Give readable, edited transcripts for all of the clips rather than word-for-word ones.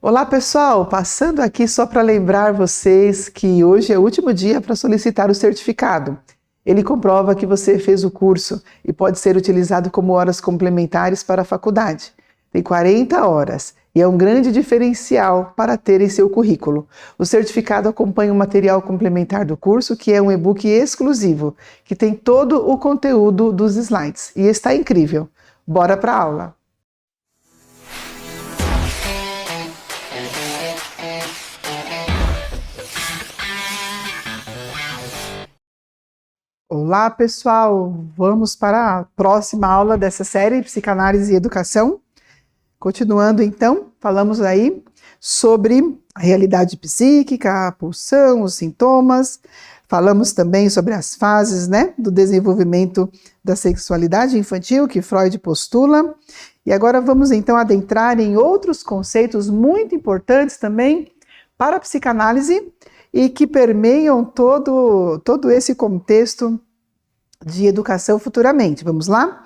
Olá pessoal, passando aqui só para lembrar vocês que hoje é o último dia para solicitar o certificado. Ele comprova que você fez o curso e pode ser utilizado como horas complementares para a faculdade. Tem 40 horas e é um grande diferencial para ter em seu currículo. O certificado acompanha o material complementar do curso, que é um e-book exclusivo, que tem todo o conteúdo dos slides e está incrível. Bora para a aula! Olá pessoal, vamos para a próxima aula dessa série Psicanálise e Educação. Continuando então, falamos aí sobre a realidade psíquica, a pulsão, os sintomas, falamos também sobre as fases, do desenvolvimento da sexualidade infantil que Freud postula. E agora vamos então adentrar em outros conceitos muito importantes também para a psicanálise e que permeiam todo esse contexto de educação futuramente. Vamos lá?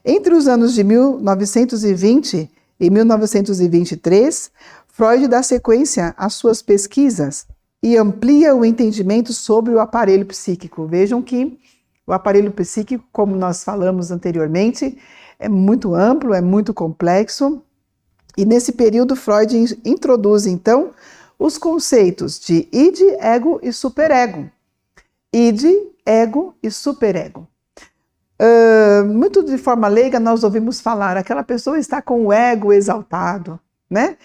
Entre os anos de 1920 e 1923, Freud dá sequência às suas pesquisas e amplia o entendimento sobre o aparelho psíquico. Vejam que o aparelho psíquico, como nós falamos anteriormente, é muito amplo, é muito complexo, e nesse período Freud introduz então os conceitos de id, ego e superego. Id, ego e superego. Muito de forma leiga nós ouvimos falar, aquela pessoa está com o ego exaltado, né?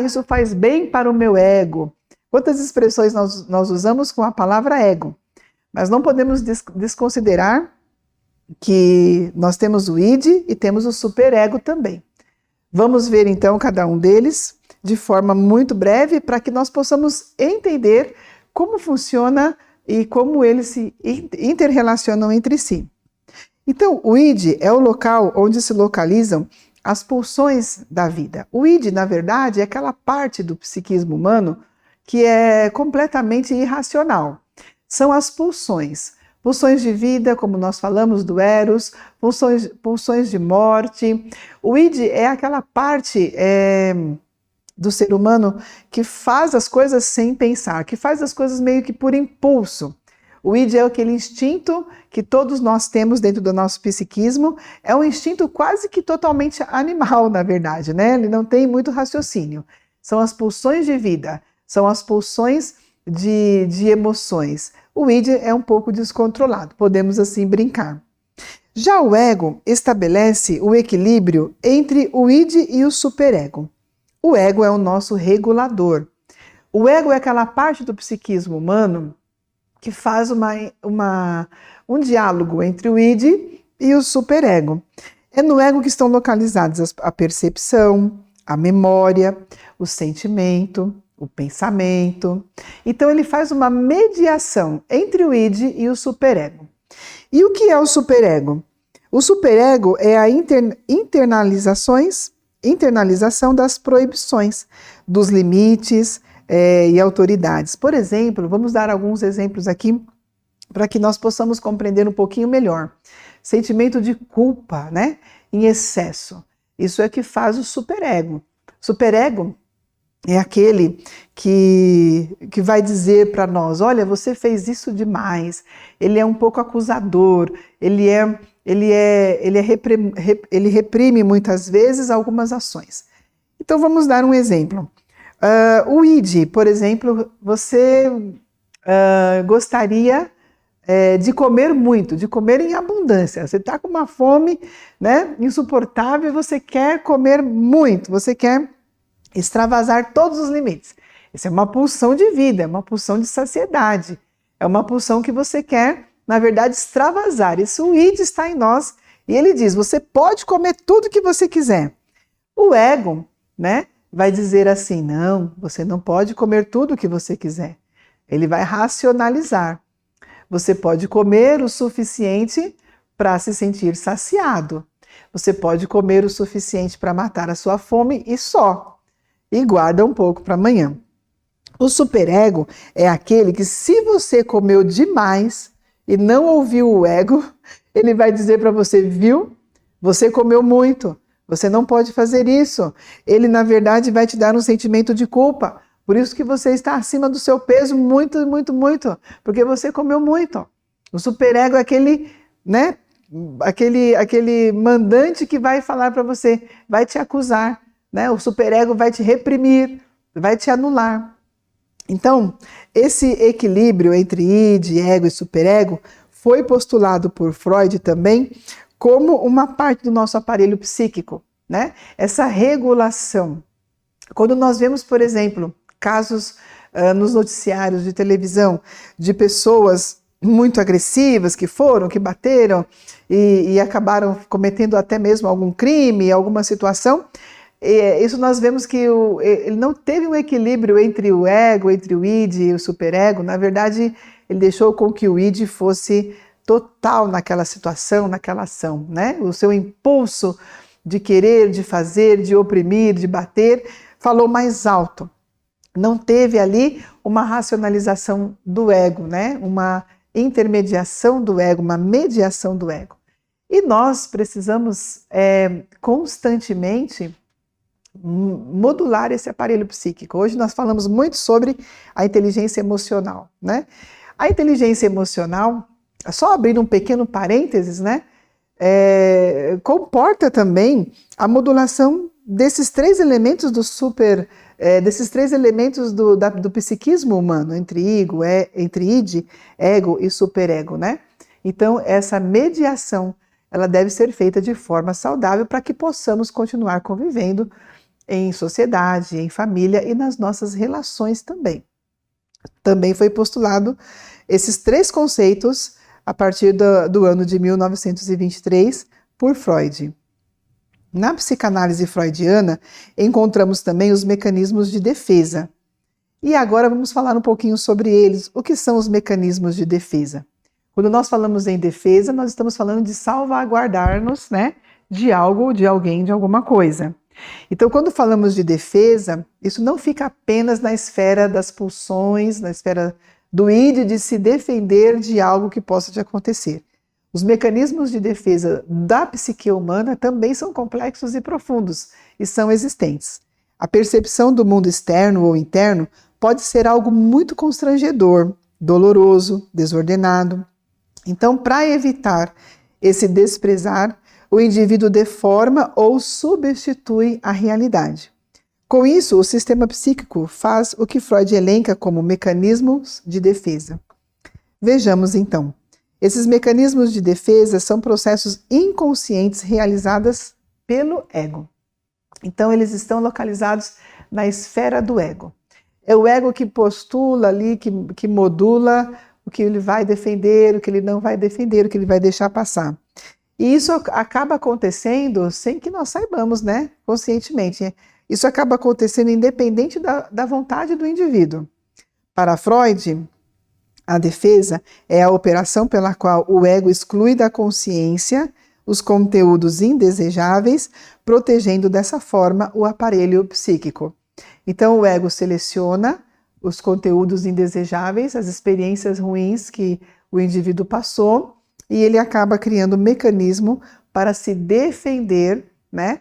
Isso faz bem para o meu ego. Quantas expressões nós usamos com a palavra ego? Mas não podemos desconsiderar que nós temos o id e temos o superego também. Vamos ver então cada um deles de forma muito breve para que nós possamos entender como funciona e como eles se interrelacionam entre si. Então, o id é o local onde se localizam as pulsões da vida. O id, na verdade, é aquela parte do psiquismo humano que é completamente irracional. São as pulsões. Pulsões de vida, como nós falamos do Eros, pulsões de morte. O id é aquela parte do ser humano que faz as coisas sem pensar, que faz as coisas meio que por impulso. O id é aquele instinto que todos nós temos dentro do nosso psiquismo, é um instinto quase que totalmente animal, na verdade, Ele não tem muito raciocínio. São as pulsões de vida, são as pulsões de emoções. O id é um pouco descontrolado, podemos assim brincar. Já o ego estabelece o equilíbrio entre o id e o superego. O ego é o nosso regulador. O ego é aquela parte do psiquismo humano que faz um diálogo entre o id e o superego. É no ego que estão localizados a percepção, a memória, o sentimento, o pensamento. Então ele faz uma mediação entre o id e o superego. E o que é o superego? O superego é a internalização das proibições, dos limites e autoridades. Por exemplo, vamos dar alguns exemplos aqui para que nós possamos compreender um pouquinho melhor. Sentimento de culpa, em excesso. Isso é que faz o superego. Superego é aquele que vai dizer para nós, olha, você fez isso demais. Ele é um pouco acusador, ele reprime muitas vezes algumas ações. Então vamos dar um exemplo. O id, por exemplo, você gostaria de comer muito, de comer em abundância. Você está com uma fome insuportável e você quer comer muito, você quer extravasar todos os limites. Isso é uma pulsão de vida, é uma pulsão de saciedade, é uma pulsão que você quer, na verdade, extravasar. Isso o id está em nós e ele diz, você pode comer tudo que você quiser. O ego, vai dizer assim, não, você não pode comer tudo o que você quiser. Ele vai racionalizar. Você pode comer o suficiente para se sentir saciado. Você pode comer o suficiente para matar a sua fome e só. E guarda um pouco para amanhã. O superego é aquele que, se você comeu demais e não ouviu o ego, ele vai dizer para você, viu? Você comeu muito, Você não pode fazer isso. Ele, na verdade, vai te dar um sentimento de culpa. Por isso que você está acima do seu peso muito, muito, muito. Porque você comeu muito. O superego é aquele, né? Aquele mandante que vai falar para você, vai te acusar, né? O superego vai te reprimir, vai te anular. Então, esse equilíbrio entre id, ego e superego foi postulado por Freud também como uma parte do nosso aparelho psíquico, né? Essa regulação. Quando nós vemos, por exemplo, casos nos noticiários de televisão de pessoas muito agressivas que bateram e acabaram cometendo até mesmo algum crime, alguma situação, isso nós vemos que ele não teve um equilíbrio entre o ego, entre o id e o superego. Na verdade, ele deixou com que o id fosse total naquela situação, naquela ação, né? O seu impulso de querer, de fazer, de oprimir, de bater, falou mais alto. Não teve ali uma racionalização do ego, né? Uma intermediação do ego, uma mediação do ego. E nós precisamos constantemente modular esse aparelho psíquico. Hoje nós falamos muito sobre a inteligência emocional, né? A inteligência emocional, só abrindo um pequeno parênteses, né? Comporta também a modulação desses três elementos desses três elementos do psiquismo humano, entre id, ego e superego, né? Então, essa mediação, ela deve ser feita de forma saudável para que possamos continuar convivendo em sociedade, em família e nas nossas relações também. Também foi postulado esses três conceitos a partir do ano de 1923 por Freud. Na psicanálise freudiana, encontramos também os mecanismos de defesa. E agora vamos falar um pouquinho sobre eles. O que são os mecanismos de defesa? Quando nós falamos em defesa, nós estamos falando de salvaguardar-nos, né, de algo, de alguém, de alguma coisa. Então, quando falamos de defesa, isso não fica apenas na esfera das pulsões, na esfera do id de se defender de algo que possa te acontecer. Os mecanismos de defesa da psique humana também são complexos e profundos e são existentes. A percepção do mundo externo ou interno pode ser algo muito constrangedor, doloroso, desordenado. Então, para evitar esse desprezar, o indivíduo deforma ou substitui a realidade. Com isso, o sistema psíquico faz o que Freud elenca como mecanismos de defesa. Vejamos então. Esses mecanismos de defesa são processos inconscientes realizados pelo ego. Então, eles estão localizados na esfera do ego. É o ego que postula ali, que modula o que ele vai defender, o que ele não vai defender, o que ele vai deixar passar. E isso acaba acontecendo sem que nós saibamos, né, conscientemente. Isso acaba acontecendo independente da vontade do indivíduo. Para Freud, a defesa é a operação pela qual o ego exclui da consciência os conteúdos indesejáveis, protegendo dessa forma o aparelho psíquico. Então, o ego seleciona os conteúdos indesejáveis, as experiências ruins que o indivíduo passou, e ele acaba criando um mecanismo para se defender, né,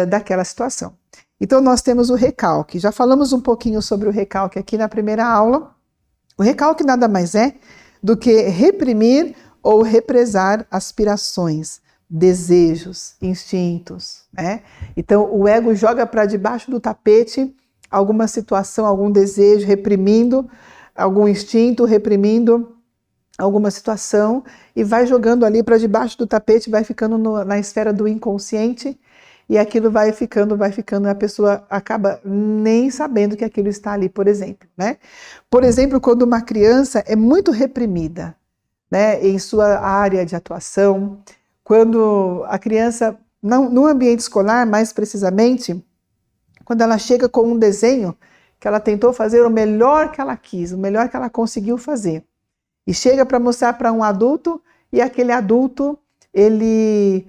daquela situação. Então, nós temos o recalque. Já falamos um pouquinho sobre o recalque aqui na primeira aula. O recalque nada mais é do que reprimir ou represar aspirações, desejos, instintos, né? Então, o ego joga para debaixo do tapete alguma situação, algum desejo, reprimindo algum instinto, reprimindo alguma situação e vai jogando ali para debaixo do tapete, vai ficando na esfera do inconsciente e aquilo vai ficando, e a pessoa acaba nem sabendo que aquilo está ali, por exemplo, né? Por exemplo, quando uma criança é muito reprimida, né, em sua área de atuação, quando a criança, no ambiente escolar, mais precisamente, quando ela chega com um desenho que ela tentou fazer o melhor que ela quis, o melhor que ela conseguiu fazer, e chega para mostrar para um adulto, e aquele adulto, ele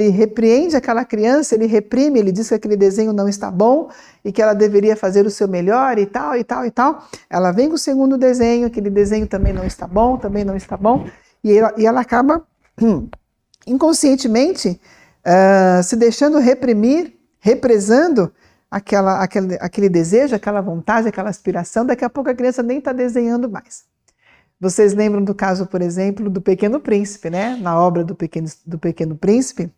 repreende aquela criança, ele reprime, ele diz que aquele desenho não está bom e que ela deveria fazer o seu melhor e tal, e tal, e tal. Ela vem com o segundo desenho, aquele desenho também não está bom, e ela acaba inconscientemente se deixando reprimir, represando aquele desejo, aquela vontade, aquela aspiração, daqui a pouco a criança nem está desenhando mais. Vocês lembram do caso, por exemplo, do Pequeno Príncipe, né? Na obra do Pequeno Príncipe,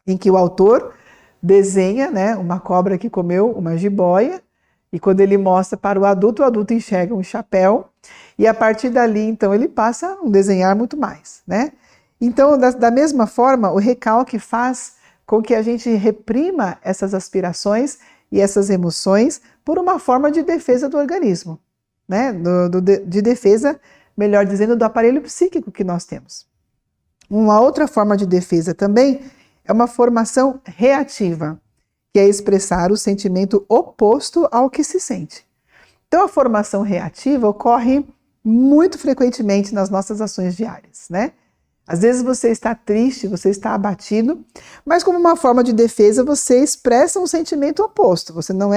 em que o autor desenha, né, uma cobra que comeu uma jiboia, e quando ele mostra para o adulto enxerga um chapéu, e a partir dali, então, ele passa a desenhar muito mais, né? Então, da mesma forma, o recalque faz com que a gente reprima essas aspirações e essas emoções por uma forma de defesa do organismo, né? De defesa, melhor dizendo, do aparelho psíquico que nós temos. Uma outra forma de defesa também é uma formação reativa, que é expressar o sentimento oposto ao que se sente. Então, a formação reativa ocorre muito frequentemente nas nossas ações diárias, né? Às vezes você está triste, você está abatido, mas como uma forma de defesa você expressa um sentimento oposto. Você não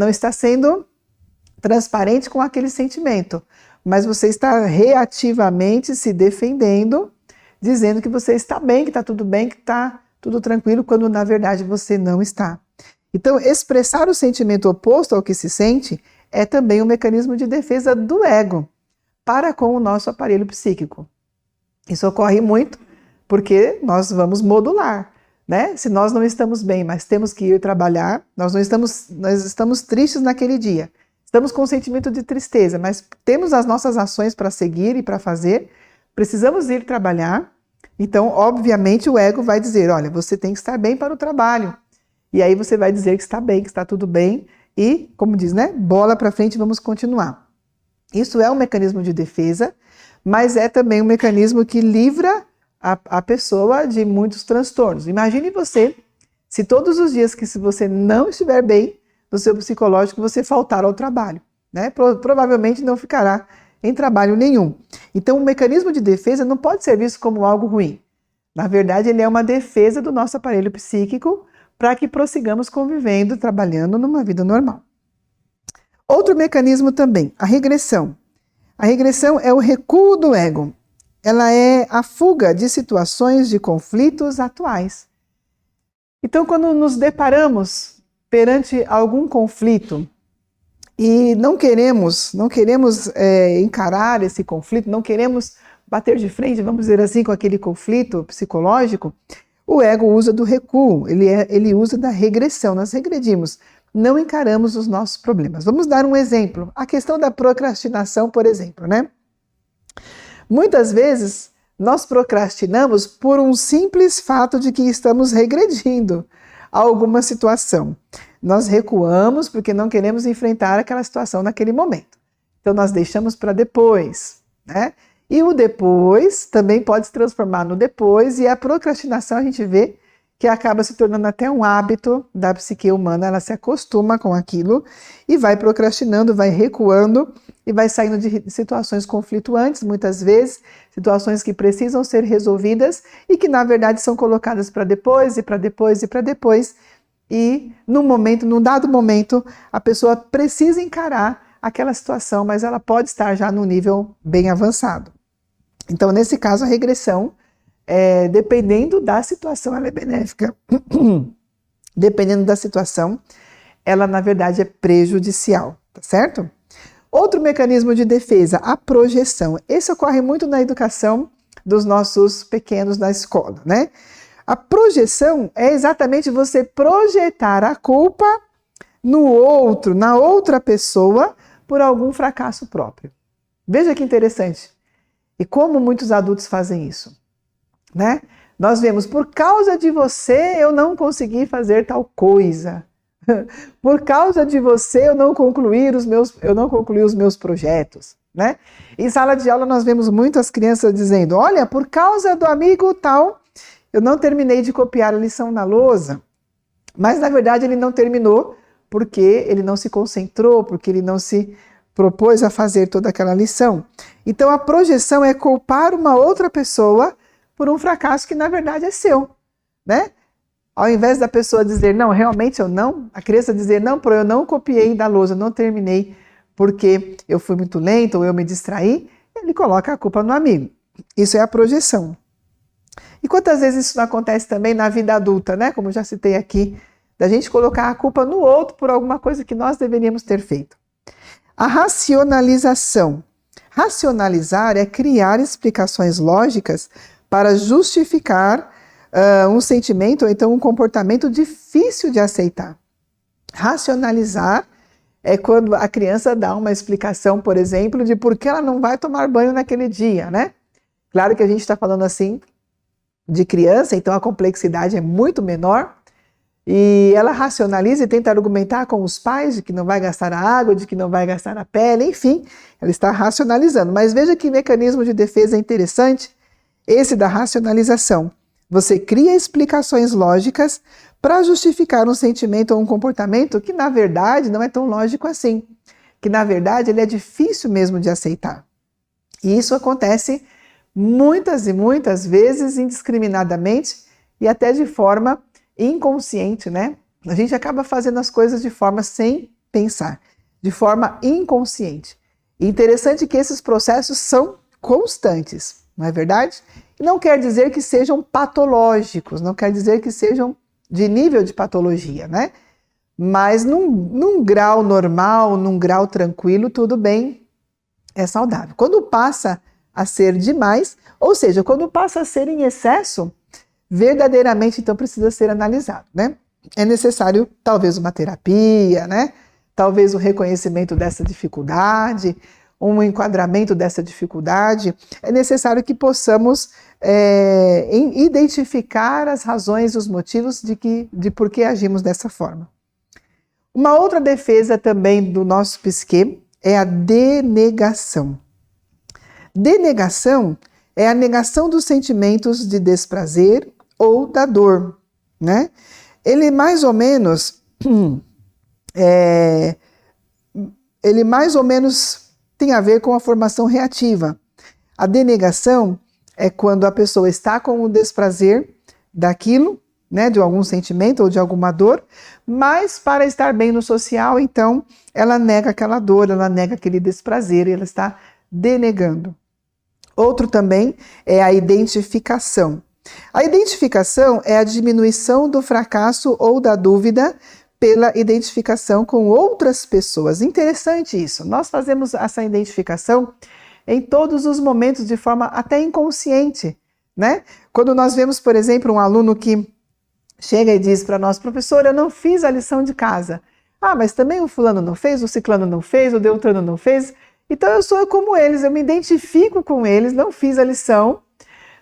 está sendo transparente com aquele sentimento, mas você está reativamente se defendendo, dizendo que você está bem, que está tudo bem, que está tudo tranquilo, quando na verdade você não está. Então, expressar o sentimento oposto ao que se sente é também um mecanismo de defesa do ego para com o nosso aparelho psíquico. Isso ocorre muito porque nós vamos modular, né? Se nós não estamos bem, mas temos que ir trabalhar, nós estamos tristes naquele dia, estamos com um sentimento de tristeza, mas temos as nossas ações para seguir e para fazer, precisamos ir trabalhar, então, obviamente, o ego vai dizer, olha, você tem que estar bem para o trabalho, e aí você vai dizer que está bem, que está tudo bem, e, como diz, né, bola para frente, vamos continuar. Isso é um mecanismo de defesa, mas é também um mecanismo que livra a pessoa de muitos transtornos. Imagine você, se todos os dias que se você não estiver bem no seu psicológico, você faltar ao trabalho, né? Provavelmente não ficará em trabalho nenhum. Então, o mecanismo de defesa não pode ser visto como algo ruim. Na verdade, ele é uma defesa do nosso aparelho psíquico para que prossigamos convivendo, trabalhando numa vida normal. Outro mecanismo também, a regressão. A regressão é o recuo do ego. Ela é a fuga de situações de conflitos atuais. Então, quando nos deparamos perante algum conflito e não queremos encarar esse conflito, não queremos bater de frente, vamos dizer assim, com aquele conflito psicológico, o ego usa do recuo, ele usa da regressão. Nós regredimos, não encaramos os nossos problemas. Vamos dar um exemplo. A questão da procrastinação, por exemplo, né? Muitas vezes nós procrastinamos por um simples fato de que estamos regredindo a alguma situação. Nós recuamos porque não queremos enfrentar aquela situação naquele momento. Então nós deixamos para depois, né? E o depois também pode se transformar no depois, e a procrastinação a gente vê que acaba se tornando até um hábito da psique humana, ela se acostuma com aquilo e vai procrastinando, vai recuando e vai saindo de situações conflituantes, muitas vezes, situações que precisam ser resolvidas e que na verdade são colocadas para depois e para depois e para depois, e num dado momento a pessoa precisa encarar aquela situação, mas ela pode estar já num nível bem avançado. Então, nesse caso, a regressão, dependendo da situação, ela é benéfica. Dependendo da situação, ela, na verdade, é prejudicial, tá certo? Outro mecanismo de defesa, a projeção. Esse ocorre muito na educação dos nossos pequenos na escola, né? A projeção é exatamente você projetar a culpa no outro, na outra pessoa, por algum fracasso próprio. Veja que interessante. E como muitos adultos fazem isso, né? Nós vemos, por causa de você eu não consegui fazer tal coisa. Por causa de você eu não concluí os meus projetos, né? Em sala de aula nós vemos muitas crianças dizendo, olha, por causa do amigo tal, eu não terminei de copiar a lição na lousa. Mas na verdade ele não terminou porque ele não se concentrou, porque ele não se propôs a fazer toda aquela lição. Então a projeção é culpar uma outra pessoa por um fracasso que na verdade é seu, né? Ao invés da pessoa dizer, não, realmente eu não, a criança dizer, não, eu não copiei da lousa, eu não terminei porque eu fui muito lento ou eu me distraí, ele coloca a culpa no amigo. Isso é a projeção. E quantas vezes isso não acontece também na vida adulta, né? Como eu já citei aqui, da gente colocar a culpa no outro por alguma coisa que nós deveríamos ter feito. A racionalização. Racionalizar é criar explicações lógicas para justificar um sentimento ou então um comportamento difícil de aceitar. Racionalizar é quando a criança dá uma explicação, por exemplo, de por que ela não vai tomar banho naquele dia, né? Claro que a gente está falando assim de criança, então a complexidade é muito menor, e ela racionaliza e tenta argumentar com os pais de que não vai gastar a água, de que não vai gastar a pele, enfim, ela está racionalizando. Mas veja que mecanismo de defesa interessante, esse da racionalização. Você cria explicações lógicas para justificar um sentimento ou um comportamento que, na verdade, não é tão lógico assim, que, na verdade, ele é difícil mesmo de aceitar. E isso acontece muitas e muitas vezes indiscriminadamente e até de forma inconsciente, né? A gente acaba fazendo as coisas de forma sem pensar, de forma inconsciente. E interessante que esses processos são constantes, não é verdade? E não quer dizer que sejam patológicos, não quer dizer que sejam de nível de patologia, né? Mas num grau normal, num grau tranquilo, tudo bem, é saudável. Quando passa a ser demais, ou seja, quando passa a ser em excesso, verdadeiramente então precisa ser analisado, né? É necessário talvez uma terapia, né? Talvez o reconhecimento dessa dificuldade, um enquadramento dessa dificuldade. É necessário que possamos identificar as razões, os motivos de por que agimos dessa forma. Uma outra defesa também do nosso psique é a denegação. Denegação é a negação dos sentimentos de desprazer ou da dor, né? Ele mais ou menos tem a ver com a formação reativa. A denegação é quando a pessoa está com o desprazer daquilo, né, de algum sentimento ou de alguma dor, mas para estar bem no social, então, ela nega aquela dor, ela nega aquele desprazer, e ela está denegando. Outro também é a identificação. A identificação é a diminuição do fracasso ou da dúvida pela identificação com outras pessoas. Interessante isso. Nós fazemos essa identificação em todos os momentos de forma até inconsciente, né? Quando nós vemos, por exemplo, um aluno que chega e diz para nós: professor, eu não fiz a lição de casa. Ah, mas também o fulano não fez, o ciclano não fez, o Deltrano não fez. Então eu sou como eles, eu me identifico com eles, não fiz a lição,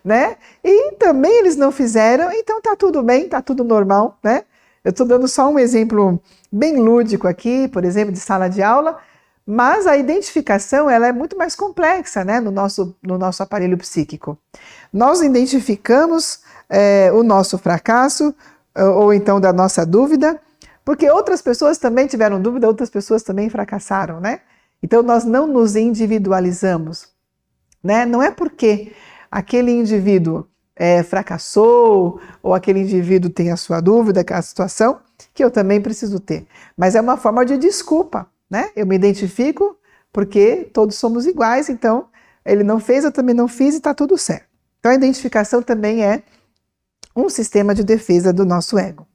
né? E também eles não fizeram, então tá tudo bem, tá tudo normal, né? Eu estou dando só um exemplo bem lúdico aqui, por exemplo, de sala de aula, mas a identificação ela é muito mais complexa, né, no nosso aparelho psíquico. Nós identificamos o nosso fracasso, ou então da nossa dúvida, porque outras pessoas também tiveram dúvida, outras pessoas também fracassaram, né? Então, nós não nos individualizamos, né? Não é porque aquele indivíduo fracassou ou aquele indivíduo tem a sua dúvida, a situação, que eu também preciso ter. Mas é uma forma de desculpa, né? Eu me identifico porque todos somos iguais, então ele não fez, eu também não fiz e está tudo certo. Então, a identificação também é um sistema de defesa do nosso ego.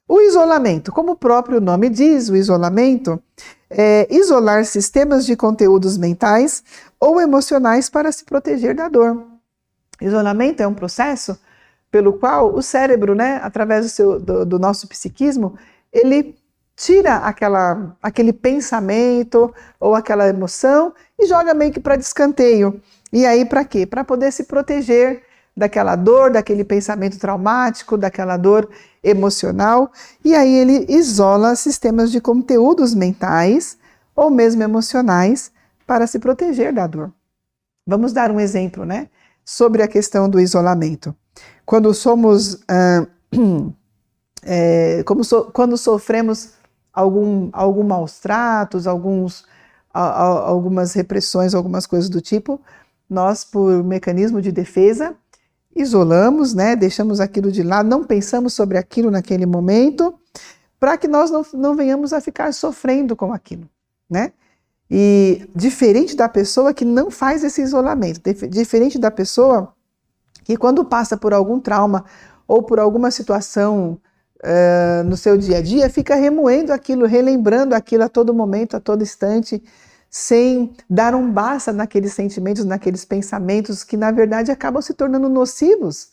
O isolamento, como o próprio nome diz, o isolamento é isolar sistemas de conteúdos mentais ou emocionais para se proteger da dor. Isolamento é um processo pelo qual o cérebro, né, através do nosso psiquismo, ele tira aquele pensamento ou aquela emoção e joga meio que para descanteio. E aí para quê? Para poder se proteger daquela dor, daquele pensamento traumático, daquela dor emocional, e aí ele isola sistemas de conteúdos mentais ou mesmo emocionais para se proteger da dor. Vamos dar um exemplo, né, sobre a questão do isolamento. Quando quando sofremos algum maus tratos, algumas repressões, algumas coisas do tipo, nós, por mecanismo de defesa, isolamos, né, deixamos aquilo de lado, não pensamos sobre aquilo naquele momento, para que nós não venhamos a ficar sofrendo com aquilo, né? E diferente da pessoa que não faz esse isolamento, diferente da pessoa que quando passa por algum trauma ou por alguma situação no seu dia a dia, fica remoendo aquilo, relembrando aquilo a todo momento, a todo instante, sem dar um basta naqueles sentimentos, naqueles pensamentos que na verdade acabam se tornando nocivos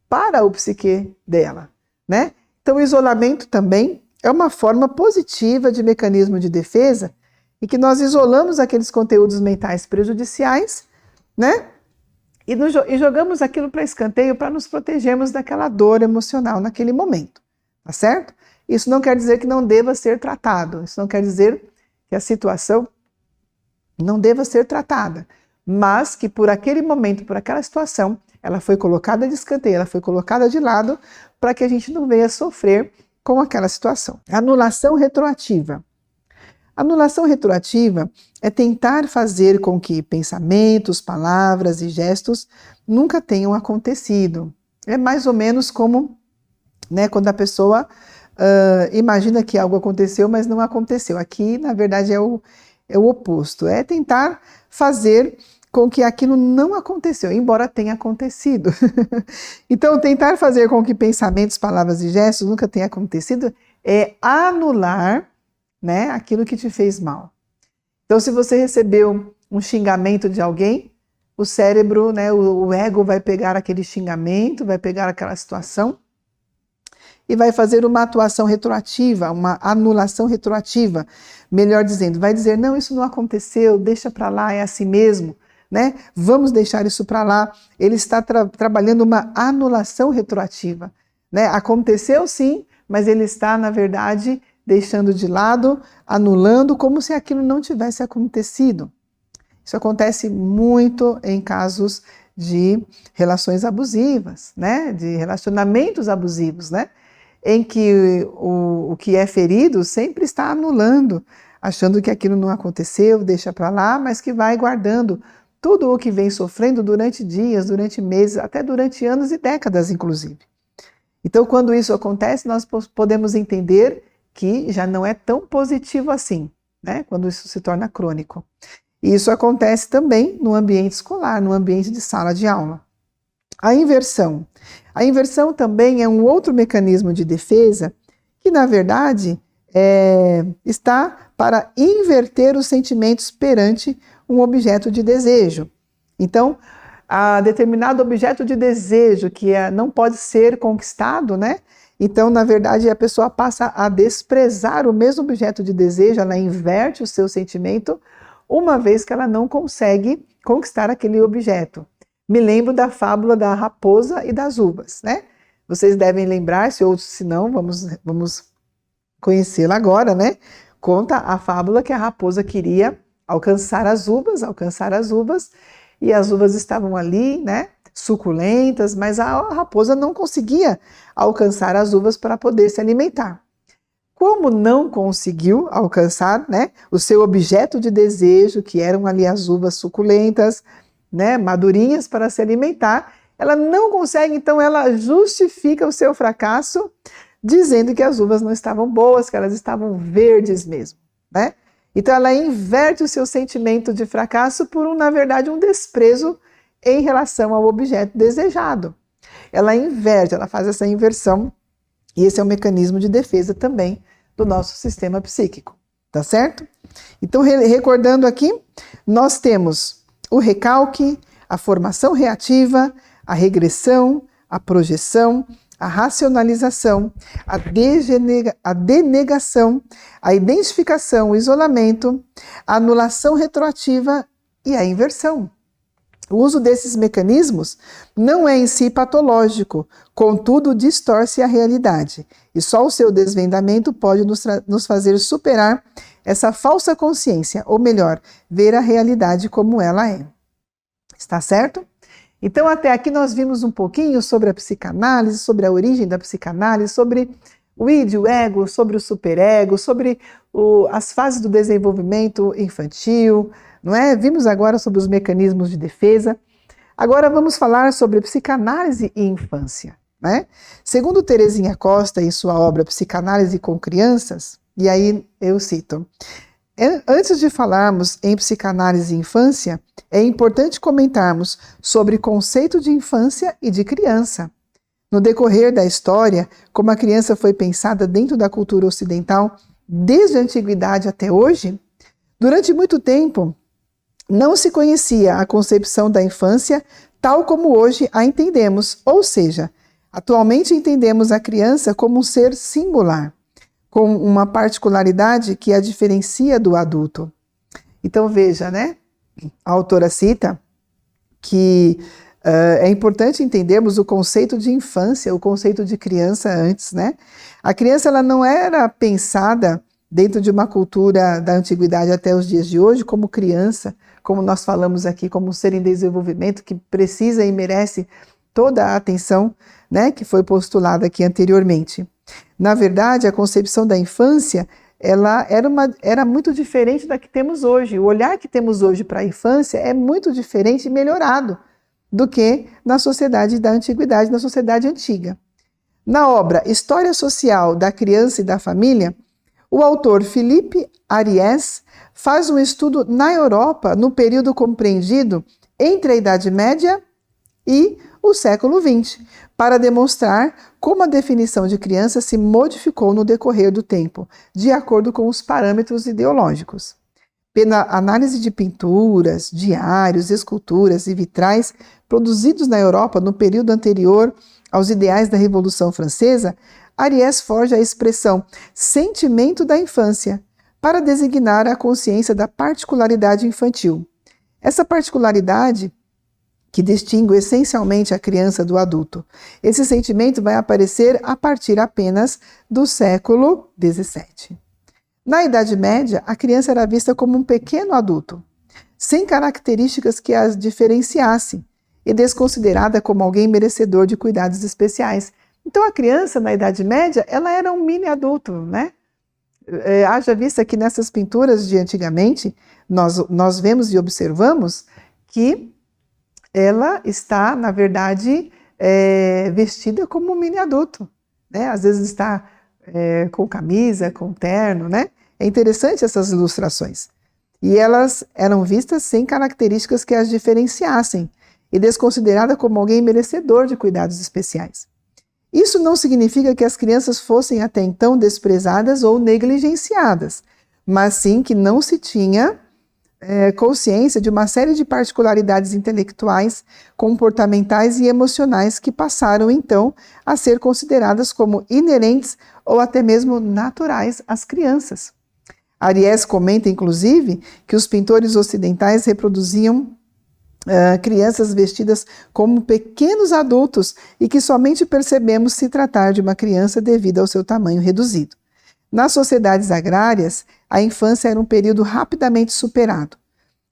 para o psique dela, né? Então o isolamento também é uma forma positiva de mecanismo de defesa em que nós isolamos aqueles conteúdos mentais prejudiciais, né? E jogamos aquilo para escanteio para nos protegermos daquela dor emocional naquele momento, tá certo? Isso não quer dizer que não deva ser tratado, isso não quer dizer que a situação não deva ser tratada, mas que por aquele momento, por aquela situação, ela foi colocada de escanteio, ela foi colocada de lado para que a gente não venha sofrer com aquela situação. Anulação retroativa. Anulação retroativa é tentar fazer com que pensamentos, palavras e gestos nunca tenham acontecido. É mais ou menos como, né, quando a pessoa imagina que algo aconteceu, mas não aconteceu. Aqui, na verdade, é o oposto. É tentar fazer com que aquilo não aconteceu, embora tenha acontecido. Então, tentar fazer com que pensamentos, palavras e gestos nunca tenham acontecido é anular, né, aquilo que te fez mal. Então, se você recebeu um xingamento de alguém, o cérebro, né, o ego vai pegar aquele xingamento, vai pegar aquela situação e vai fazer uma atuação retroativa, uma anulação retroativa, melhor dizendo, vai dizer, não, isso não aconteceu, deixa para lá, é assim mesmo, né? Vamos deixar isso para lá. Ele está trabalhando uma anulação retroativa, né? Aconteceu sim, mas ele está, na verdade, deixando de lado, anulando, como se aquilo não tivesse acontecido. Isso acontece muito em casos de relações abusivas, né? De relacionamentos abusivos, né? Em que o que é ferido sempre está anulando, achando que aquilo não aconteceu, deixa para lá, mas que vai guardando tudo o que vem sofrendo durante dias, durante meses, até durante anos e décadas, inclusive. Então, quando isso acontece, nós podemos entender que já não é tão positivo assim, né? Quando isso se torna crônico. E isso acontece também no ambiente escolar, no ambiente de sala de aula. A inversão. A inversão também é um outro mecanismo de defesa que, na verdade, está para inverter os sentimentos perante um objeto de desejo. Então, a determinado objeto de desejo que não pode ser conquistado, né? Então, na verdade, a pessoa passa a desprezar o mesmo objeto de desejo, ela inverte o seu sentimento, uma vez que ela não consegue conquistar aquele objeto. Me lembro da fábula da raposa e das uvas, né? Vocês devem lembrar, se não, vamos conhecê-la agora, né? Conta a fábula que a raposa queria alcançar as uvas, e as uvas estavam ali, né? Suculentas, mas a raposa não conseguia alcançar as uvas para poder se alimentar. Como não conseguiu alcançar, né, o seu objeto de desejo, que eram ali as uvas suculentas, né, madurinhas para se alimentar, ela não consegue, então ela justifica o seu fracasso dizendo que as uvas não estavam boas, que elas estavam verdes mesmo, né? Então ela inverte o seu sentimento de fracasso por, na verdade, um desprezo em relação ao objeto desejado. Ela inverte, ela faz essa inversão, e esse é um mecanismo de defesa também do nosso sistema psíquico, tá certo? Então, recordando aqui, nós temos o recalque, a formação reativa, a regressão, a projeção, a racionalização, a denegação, a identificação, o isolamento, a anulação retroativa e a inversão. O uso desses mecanismos não é em si patológico, contudo distorce a realidade, e só o seu desvendamento pode nos fazer superar essa falsa consciência, ou melhor, ver a realidade como ela é. Está certo? Então, até aqui nós vimos um pouquinho sobre a psicanálise, sobre a origem da psicanálise, sobre o id, o ego, sobre o superego, sobre as fases do desenvolvimento infantil, não é? Vimos agora sobre os mecanismos de defesa. Agora vamos falar sobre psicanálise e infância, né? Segundo Terezinha Costa, em sua obra Psicanálise com Crianças, e aí eu cito, Antes de falarmos em psicanálise e infância, é importante comentarmos sobre conceito de infância e de criança. No decorrer da história, como a criança foi pensada dentro da cultura ocidental, desde a antiguidade até hoje, durante muito tempo não se conhecia a concepção da infância tal como hoje a entendemos, ou seja, atualmente entendemos a criança como um ser singular, com uma particularidade que a diferencia do adulto. Então veja, né? A autora cita que é importante entendermos o conceito de infância, o conceito de criança antes, né? A criança ela não era pensada dentro de uma cultura da antiguidade até os dias de hoje como criança, como nós falamos aqui, como um ser em desenvolvimento que precisa e merece toda a atenção, né, que foi postulada aqui anteriormente. Na verdade, a concepção da infância ela era muito diferente da que temos hoje. O olhar que temos hoje para a infância é muito diferente e melhorado do que na sociedade da antiguidade, na sociedade antiga. Na obra História Social da Criança e da Família, o autor Philippe Ariès faz um estudo na Europa no período compreendido entre a Idade Média e o século XX, para demonstrar como a definição de criança se modificou no decorrer do tempo, de acordo com os parâmetros ideológicos. Pela análise de pinturas, diários, esculturas e vitrais produzidos na Europa no período anterior aos ideais da Revolução Francesa, Ariès forja a expressão sentimento da infância para designar a consciência da particularidade infantil. Essa particularidade que distingue essencialmente a criança do adulto. Esse sentimento vai aparecer a partir apenas do século XVII. Na Idade Média, a criança era vista como um pequeno adulto, sem características que as diferenciassem, e desconsiderada como alguém merecedor de cuidados especiais. Então a criança na Idade Média, ela era um mini adulto, né? Haja vista que nessas pinturas de antigamente, nós vemos e observamos que ela está, na verdade, vestida como um mini adulto, né? Às vezes está com camisa, com terno, né? É interessante essas ilustrações. E elas eram vistas sem características que as diferenciassem e desconsiderada como alguém merecedor de cuidados especiais. Isso não significa que as crianças fossem até então desprezadas ou negligenciadas, mas sim que não se tinha consciência de uma série de particularidades intelectuais, comportamentais e emocionais que passaram então a ser consideradas como inerentes ou até mesmo naturais às crianças. Ariès comenta, inclusive, que os pintores ocidentais reproduziam crianças vestidas como pequenos adultos e que somente percebemos se tratar de uma criança devido ao seu tamanho reduzido. Nas sociedades agrárias, a infância era um período rapidamente superado,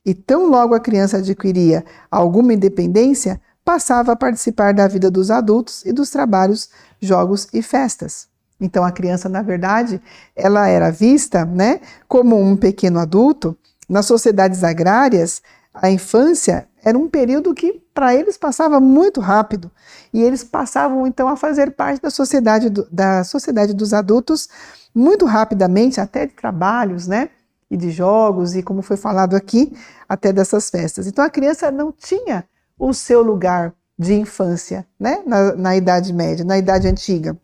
e tão logo a criança adquiria alguma independência, passava a participar da vida dos adultos e dos trabalhos, jogos e festas. Então a criança, na verdade, ela era vista, né, como um pequeno adulto. Nas sociedades agrárias, a infância era um período que para eles passava muito rápido, e eles passavam então a fazer parte da sociedade dos adultos muito rapidamente, até de trabalhos, né, e de jogos, e como foi falado aqui, até dessas festas. Então a criança não tinha o seu lugar de infância, né, na Idade Média, na Idade Antiga.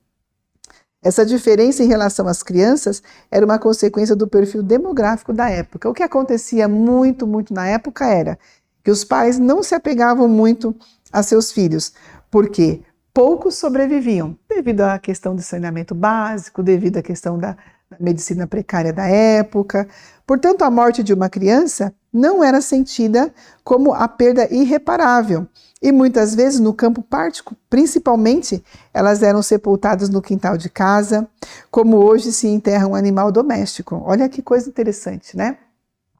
Essa diferença em relação às crianças era uma consequência do perfil demográfico da época. O que acontecia muito na época era que os pais não se apegavam muito a seus filhos, porque poucos sobreviviam, devido à questão do saneamento básico, devido à questão da medicina precária da época. Portanto, a morte de uma criança não era sentida como a perda irreparável, e muitas vezes no campo prático, principalmente, elas eram sepultadas no quintal de casa, como hoje se enterra um animal doméstico. Olha que coisa interessante, né?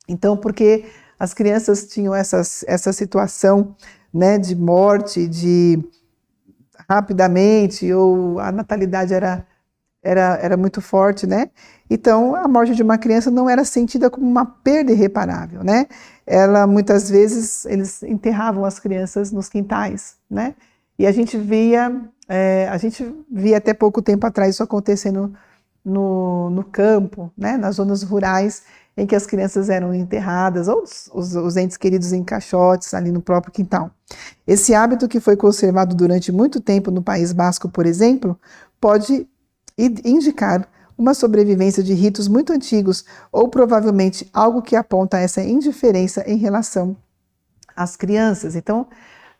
Então, porque as crianças tinham essa situação, né, de morte, de rapidamente, ou a natalidade era muito forte, né? Então, a morte de uma criança não era sentida como uma perda irreparável, né? Muitas vezes, eles enterravam as crianças nos quintais, né? E a gente via até pouco tempo atrás isso acontecendo no campo, né? Nas zonas rurais, em que as crianças eram enterradas, ou os entes queridos em caixotes ali no próprio quintal. Esse hábito, que foi conservado durante muito tempo no País Basco, por exemplo, pode indicar uma sobrevivência de ritos muito antigos, ou provavelmente algo que aponta essa indiferença em relação às crianças. Então,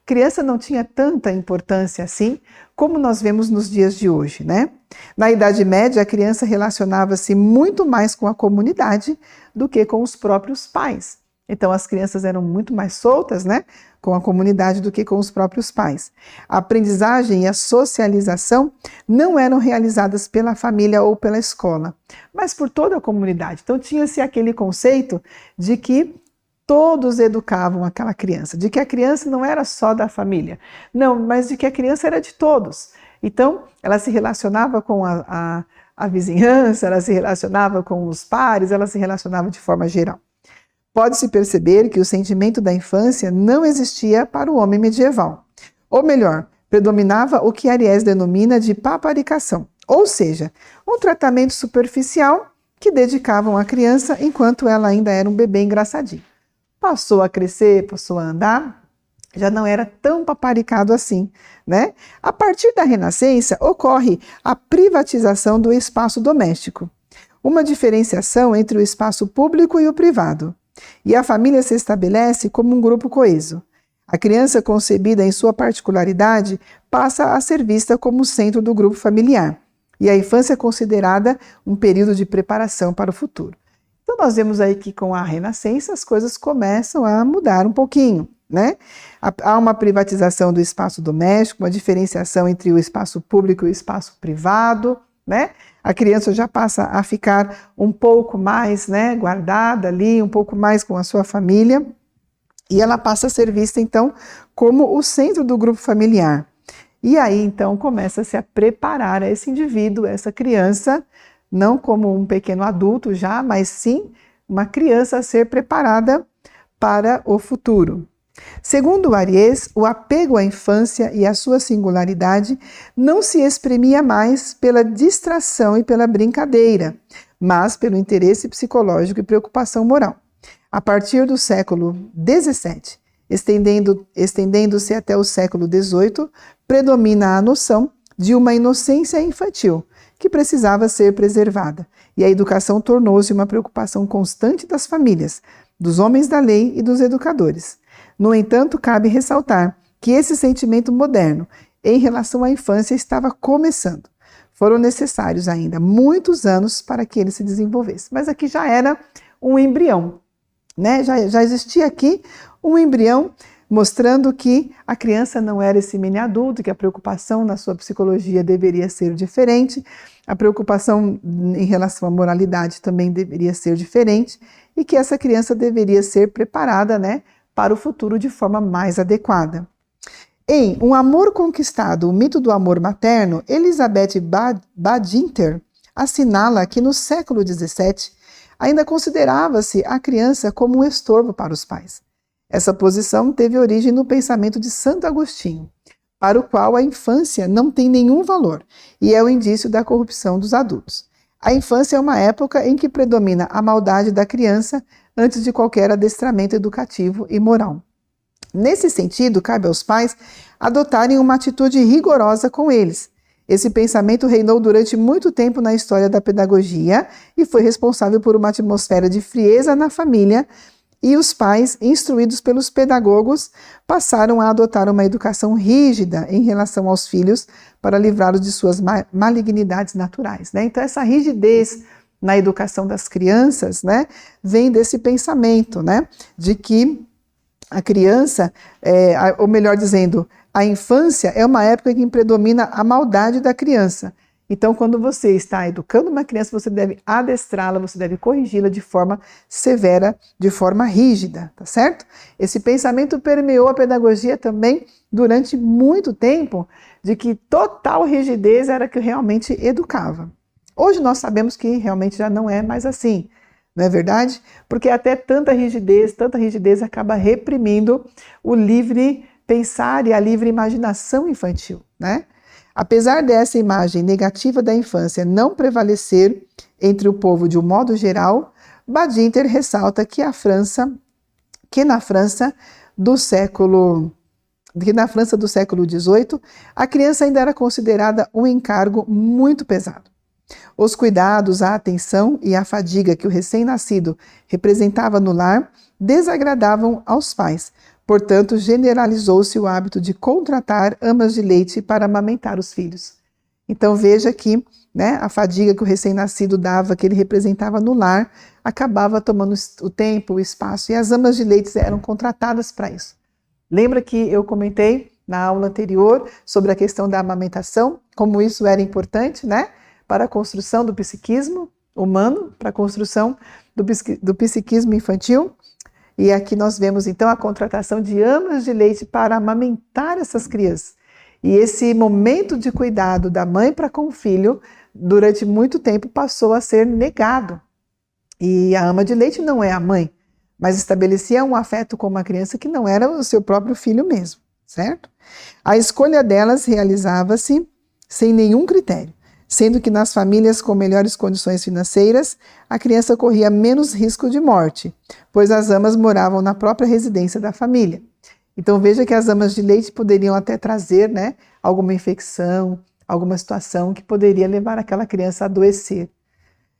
criança não tinha tanta importância assim, como nós vemos nos dias de hoje, né? Na Idade Média, a criança relacionava-se muito mais com a comunidade do que com os próprios pais. Então, as crianças eram muito mais soltas, né, com a comunidade do que com os próprios pais. A aprendizagem e a socialização não eram realizadas pela família ou pela escola, mas por toda a comunidade. Então, tinha-se aquele conceito de que todos educavam aquela criança, de que a criança não era só da família, não, mas de que a criança era de todos. Então, ela se relacionava com a vizinhança, ela se relacionava com os pares, ela se relacionava de forma geral. Pode-se perceber que o sentimento da infância não existia para o homem medieval. Ou melhor, predominava o que Ariès denomina de paparicação, ou seja, um tratamento superficial que dedicavam à criança enquanto ela ainda era um bebê engraçadinho. Passou a crescer, passou a andar, já não era tão paparicado assim, né? A partir da Renascença, ocorre a privatização do espaço doméstico, uma diferenciação entre o espaço público e o privado. E a família se estabelece como um grupo coeso. A criança concebida em sua particularidade passa a ser vista como o centro do grupo familiar. E a infância é considerada um período de preparação para o futuro. Então nós vemos aí que com a Renascença as coisas começam a mudar um pouquinho, né? Há uma privatização do espaço doméstico, uma diferenciação entre o espaço público e o espaço privado, né? A criança já passa a ficar um pouco mais, né, guardada ali, um pouco mais com a sua família, e ela passa a ser vista, então, como o centro do grupo familiar. E aí, então, começa-se a preparar esse indivíduo, essa criança, não como um pequeno adulto já, mas sim uma criança a ser preparada para o futuro. Segundo Ariès, o apego à infância e à sua singularidade não se exprimia mais pela distração e pela brincadeira, mas pelo interesse psicológico e preocupação moral. A partir do século XVII, estendendo-se até o século XVIII, predomina a noção de uma inocência infantil, que precisava ser preservada, e a educação tornou-se uma preocupação constante das famílias, dos homens da lei e dos educadores. No entanto, cabe ressaltar que esse sentimento moderno em relação à infância estava começando. Foram necessários ainda muitos anos para que ele se desenvolvesse. Mas aqui já era um embrião, né? Já existia aqui um embrião mostrando que a criança não era esse mini adulto, que a preocupação na sua psicologia deveria ser diferente, a preocupação em relação à moralidade também deveria ser diferente e que essa criança deveria ser preparada, né, para o futuro de forma mais adequada. Em Um Amor Conquistado, o mito do amor materno, Elizabeth Badinter assinala que no século XVII ainda considerava-se a criança como um estorvo para os pais. Essa posição teve origem no pensamento de Santo Agostinho, para o qual a infância não tem nenhum valor e é o indício da corrupção dos adultos. A infância é uma época em que predomina a maldade da criança antes de qualquer adestramento educativo e moral. Nesse sentido, cabe aos pais adotarem uma atitude rigorosa com eles. Esse pensamento reinou durante muito tempo na história da pedagogia e foi responsável por uma atmosfera de frieza na família, e os pais, instruídos pelos pedagogos, passaram a adotar uma educação rígida em relação aos filhos para livrá-los de suas malignidades naturais, né? Então essa rigidez na educação das crianças, né, vem desse pensamento, né, de que a criança, ou melhor dizendo, a infância é uma época em que predomina a maldade da criança. Então, quando você está educando uma criança, você deve adestrá-la, você deve corrigi-la de forma severa, de forma rígida, tá certo? Esse pensamento permeou a pedagogia também durante muito tempo, de que total rigidez era que realmente educava. Hoje nós sabemos que realmente já não é mais assim, não é verdade? Porque até tanta rigidez acaba reprimindo o livre pensar e a livre imaginação infantil, né? Apesar dessa imagem negativa da infância não prevalecer entre o povo de um modo geral, Badinter ressalta que na França do século XVIII, a criança ainda era considerada um encargo muito pesado. Os cuidados, a atenção e a fadiga que o recém-nascido representava no lar desagradavam aos pais. Portanto, generalizou-se o hábito de contratar amas de leite para amamentar os filhos. Então veja que, né, a fadiga que o recém-nascido dava, que ele representava no lar, acabava tomando o tempo, o espaço, e as amas de leite eram contratadas para isso. Lembra que eu comentei na aula anterior sobre a questão da amamentação, como isso era importante, né, para a construção do psiquismo humano, para a construção do psiquismo infantil? E aqui nós vemos então a contratação de amas de leite para amamentar essas crianças. E esse momento de cuidado da mãe para com o filho, durante muito tempo, passou a ser negado. E a ama de leite não é a mãe, mas estabelecia um afeto com uma criança que não era o seu próprio filho mesmo, certo? A escolha delas realizava-se sem nenhum critério, sendo que nas famílias com melhores condições financeiras, a criança corria menos risco de morte, pois as amas moravam na própria residência da família. Então veja que as amas de leite poderiam até trazer, né, alguma infecção, alguma situação que poderia levar aquela criança a adoecer.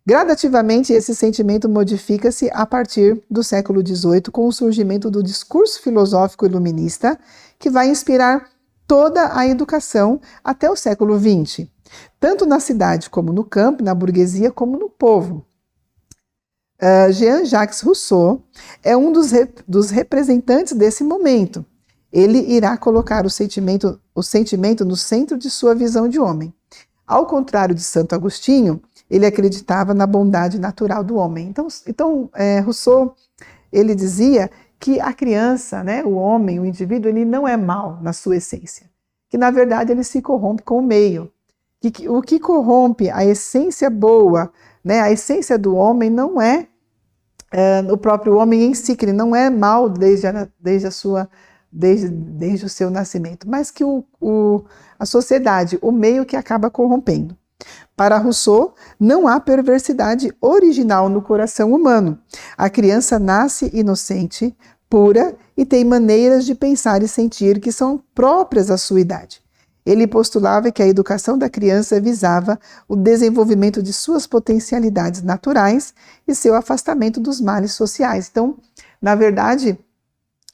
Gradativamente, esse sentimento modifica-se a partir do século XVIII, com o surgimento do discurso filosófico iluminista, que vai inspirar toda a educação até o século XX, tanto na cidade como no campo, na burguesia como no povo. Jean-Jacques Rousseau é um dos representantes desse momento. Ele irá colocar o sentimento no centro de sua visão de homem. Ao contrário de Santo Agostinho, ele acreditava na bondade natural do homem. Então Rousseau, ele dizia que a criança, né, o homem, o indivíduo, ele não é mau na sua essência, que na verdade ele se corrompe com o meio. O que corrompe a essência boa, né, a essência do homem não é o próprio homem em si, que ele não é mau desde o seu nascimento, mas que a sociedade, o meio que acaba corrompendo. Para Rousseau, não há perversidade original no coração humano. A criança nasce inocente, pura e tem maneiras de pensar e sentir que são próprias à sua idade. Ele postulava que a educação da criança visava o desenvolvimento de suas potencialidades naturais e seu afastamento dos males sociais. Então, na verdade,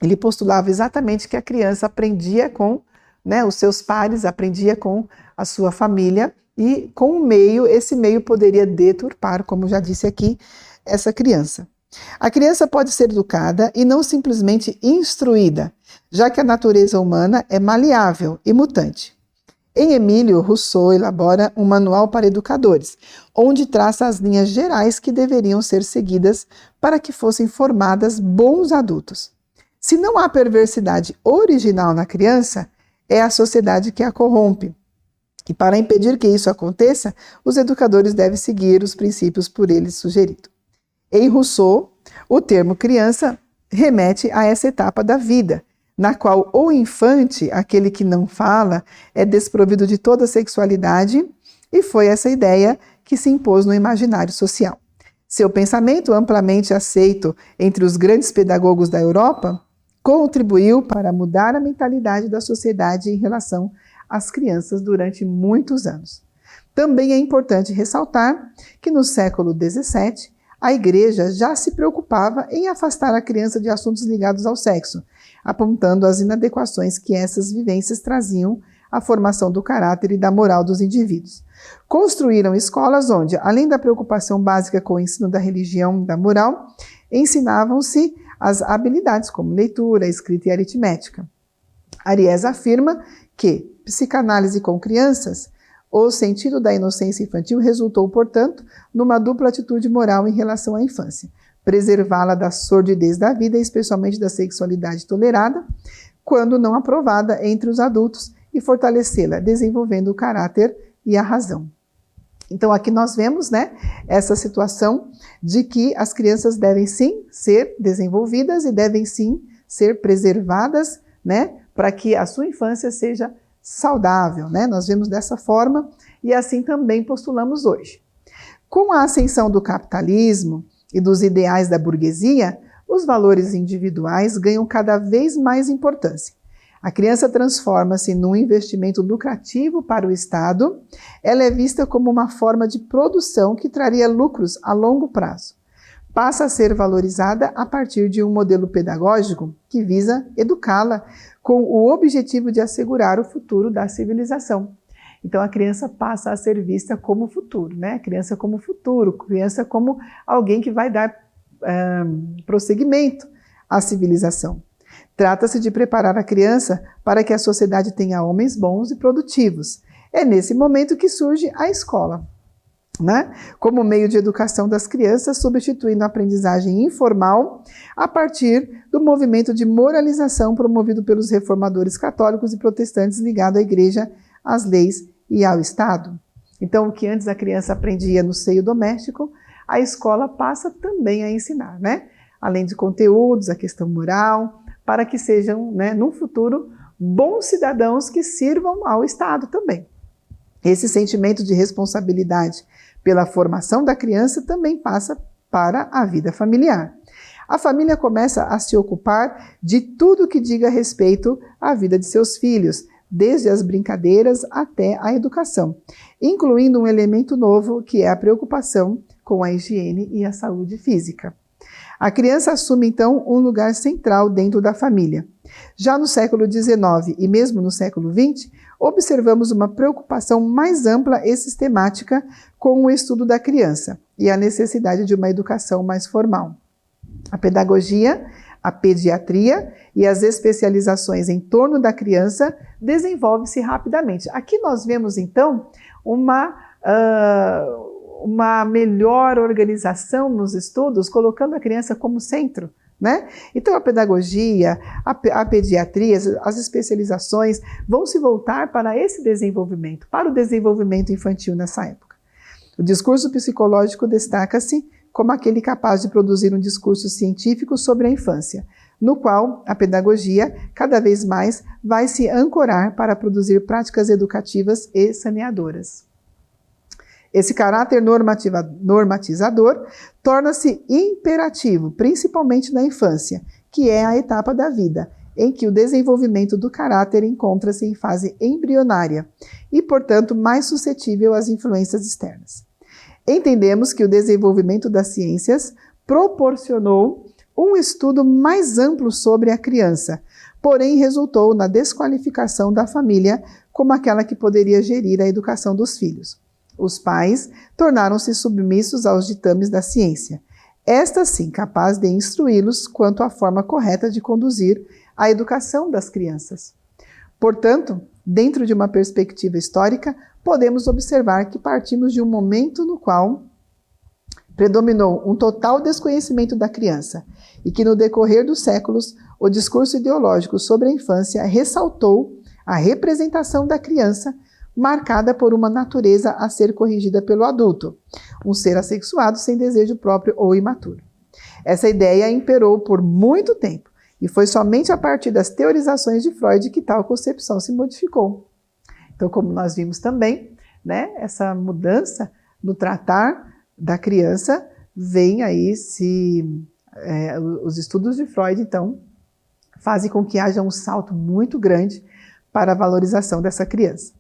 ele postulava exatamente que a criança aprendia com, né, os seus pares, aprendia com a sua família e com o meio, esse meio poderia deturpar, como já disse aqui, essa criança. A criança pode ser educada e não simplesmente instruída, já que a natureza humana é maleável e mutante. Em Emílio, Rousseau elabora um manual para educadores, onde traça as linhas gerais que deveriam ser seguidas para que fossem formadas bons adultos. Se não há perversidade original na criança, é a sociedade que a corrompe. E para impedir que isso aconteça, os educadores devem seguir os princípios por eles sugeridos. Em Rousseau, o termo criança remete a essa etapa da vida, na qual o infante, aquele que não fala, é desprovido de toda sexualidade, e foi essa ideia que se impôs no imaginário social. Seu pensamento, amplamente aceito entre os grandes pedagogos da Europa, contribuiu para mudar a mentalidade da sociedade em relação às crianças durante muitos anos. Também é importante ressaltar que no século XVII, a Igreja já se preocupava em afastar a criança de assuntos ligados ao sexo, apontando as inadequações que essas vivências traziam à formação do caráter e da moral dos indivíduos. Construíram escolas onde, além da preocupação básica com o ensino da religião e da moral, ensinavam-se as habilidades como leitura, escrita e aritmética. Ariès afirma que psicanálise com crianças, o sentido da inocência infantil resultou, portanto, numa dupla atitude moral em relação à infância: preservá-la da sordidez da vida, especialmente da sexualidade tolerada, quando não aprovada entre os adultos, e fortalecê-la, desenvolvendo o caráter e a razão. Então aqui nós vemos, né, essa situação de que as crianças devem sim ser desenvolvidas e devem sim ser preservadas, né, para que a sua infância seja saudável, né? Nós vemos dessa forma e assim também postulamos hoje. Com a ascensão do capitalismo, e dos ideais da burguesia, os valores individuais ganham cada vez mais importância. A criança transforma-se num investimento lucrativo para o Estado. Ela é vista como uma forma de produção que traria lucros a longo prazo. Passa a ser valorizada a partir de um modelo pedagógico que visa educá-la com o objetivo de assegurar o futuro da civilização. Então a criança passa a ser vista como futuro, né? Criança como futuro, criança como alguém que vai dar prosseguimento à civilização. Trata-se de preparar a criança para que a sociedade tenha homens bons e produtivos. É nesse momento que surge a escola, né? Como meio de educação das crianças, substituindo a aprendizagem informal a partir do movimento de moralização promovido pelos reformadores católicos e protestantes ligado à igreja, às leis e ao Estado. Então, o que antes a criança aprendia no seio doméstico, a escola passa também a ensinar, né? Além de conteúdos, a questão moral, para que sejam, né, no futuro, bons cidadãos que sirvam ao Estado também. Esse sentimento de responsabilidade pela formação da criança também passa para a vida familiar. A família começa a se ocupar de tudo que diga respeito à vida de seus filhos, desde as brincadeiras até a educação, incluindo um elemento novo que é a preocupação com a higiene e a saúde física. A criança assume, então, um lugar central dentro da família. Já no século XIX e mesmo no século XX, observamos uma preocupação mais ampla e sistemática com o estudo da criança e a necessidade de uma educação mais formal. A pedagogia, a pediatria e as especializações em torno da criança desenvolvem-se rapidamente. Aqui nós vemos, então, uma melhor organização nos estudos, colocando a criança como centro, né? Então a pedagogia, a pediatria, as especializações vão se voltar para esse desenvolvimento, para o desenvolvimento infantil nessa época. O discurso psicológico destaca-se como aquele capaz de produzir um discurso científico sobre a infância, no qual a pedagogia cada vez mais vai se ancorar para produzir práticas educativas e saneadoras. Esse caráter normatizador torna-se imperativo, principalmente na infância, que é a etapa da vida, em que o desenvolvimento do caráter encontra-se em fase embrionária e, portanto, mais suscetível às influências externas. Entendemos que o desenvolvimento das ciências proporcionou um estudo mais amplo sobre a criança, porém resultou na desqualificação da família como aquela que poderia gerir a educação dos filhos. Os pais tornaram-se submissos aos ditames da ciência, esta sim capaz de instruí-los quanto à forma correta de conduzir a educação das crianças. Portanto, dentro de uma perspectiva histórica, podemos observar que partimos de um momento no qual predominou um total desconhecimento da criança e que no decorrer dos séculos o discurso ideológico sobre a infância ressaltou a representação da criança marcada por uma natureza a ser corrigida pelo adulto, um ser assexuado sem desejo próprio ou imaturo. Essa ideia imperou por muito tempo e foi somente a partir das teorizações de Freud que tal concepção se modificou. Então, como nós vimos também, né, essa mudança no tratar da criança vem aí os estudos de Freud, então, fazem com que haja um salto muito grande para a valorização dessa criança.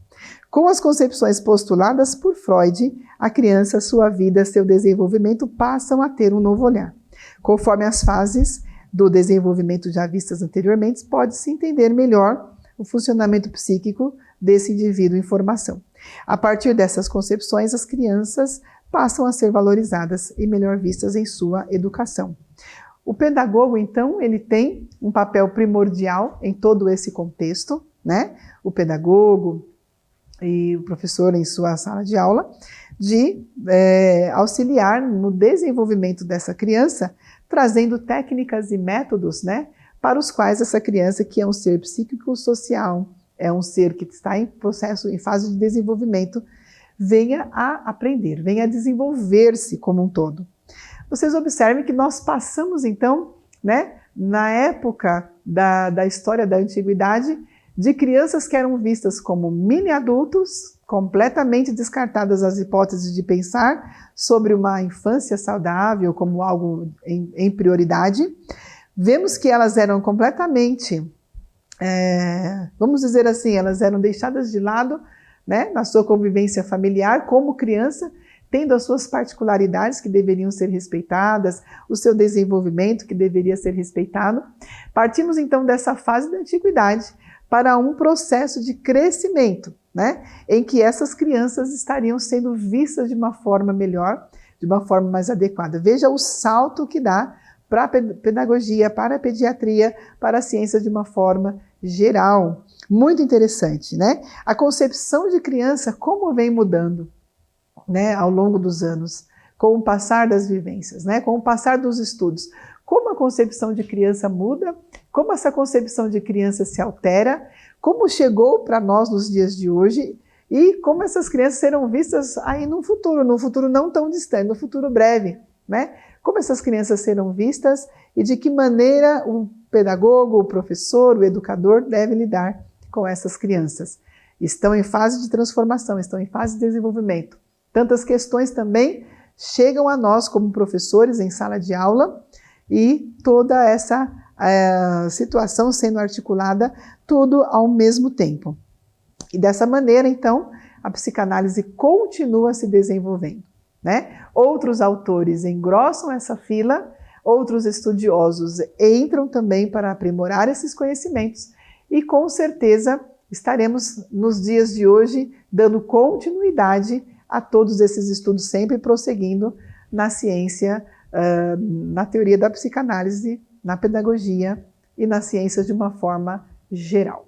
Com as concepções postuladas por Freud, a criança, sua vida, seu desenvolvimento passam a ter um novo olhar. Conforme as fases do desenvolvimento já vistas anteriormente, pode-se entender melhor o funcionamento psíquico desse indivíduo em formação. A partir dessas concepções, as crianças passam a ser valorizadas e melhor vistas em sua educação. O pedagogo, então, ele tem um papel primordial em todo esse contexto, né? O pedagogo e o professor em sua sala de aula, de auxiliar no desenvolvimento dessa criança, trazendo técnicas e métodos, né, para os quais essa criança, que é um ser psíquico-social, é um ser que está em processo, em fase de desenvolvimento, venha a aprender, venha a desenvolver-se como um todo. Vocês observem que nós passamos, então, né, na época da história da antiguidade, de crianças que eram vistas como mini-adultos, completamente descartadas as hipóteses de pensar sobre uma infância saudável como algo em prioridade. Vemos que elas eram completamente, vamos dizer assim, elas eram deixadas de lado, né, na sua convivência familiar como criança, tendo as suas particularidades que deveriam ser respeitadas, o seu desenvolvimento que deveria ser respeitado. Partimos então dessa fase da antiguidade para um processo de crescimento, né, em que essas crianças estariam sendo vistas de uma forma melhor, de uma forma mais adequada. Veja o salto que dá para a pedagogia, para a pediatria, para a ciência de uma forma geral. Muito interessante, né? A concepção de criança, como vem mudando, né, ao longo dos anos, com o passar das vivências, né, com o passar dos estudos. Como a concepção de criança muda, como essa concepção de criança se altera, como chegou para nós nos dias de hoje e como essas crianças serão vistas aí num futuro não tão distante, no futuro breve, né? Como essas crianças serão vistas e de que maneira o pedagogo, o professor, o educador deve lidar com essas crianças. Estão em fase de transformação, estão em fase de desenvolvimento. Tantas questões também chegam a nós como professores em sala de aula e toda essa situação sendo articulada tudo ao mesmo tempo. E dessa maneira, então, a psicanálise continua se desenvolvendo, né? Outros autores engrossam essa fila, outros estudiosos entram também para aprimorar esses conhecimentos e com certeza estaremos nos dias de hoje dando continuidade a todos esses estudos, sempre prosseguindo na ciência, na teoria da psicanálise, na pedagogia e na ciência de uma forma geral.